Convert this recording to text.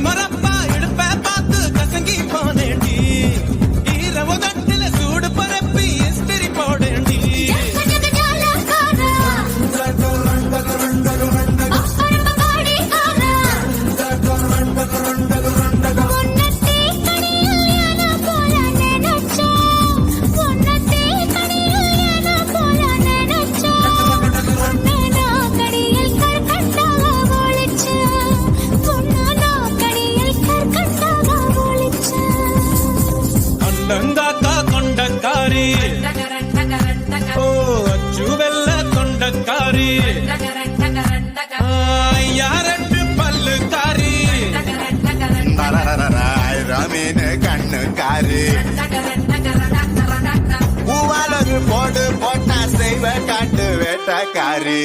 மரப்பா இடுப்ப பார்த்து கசங்கி போனேண்டி ஈரவ தட்டில சூடு பரப்பி எஸ்திரி போடேண்டி கொண்டங்காக்கா கொண்டக்காரி ஓ அச்சு வெள்ள கொண்டக்காரி யாரட்டு பல்லுக்காரி ரமீன் கண்ணுக்காரி பூவாளரு போடு போட்டா செய்வ காட்டு வேட்டக்காரி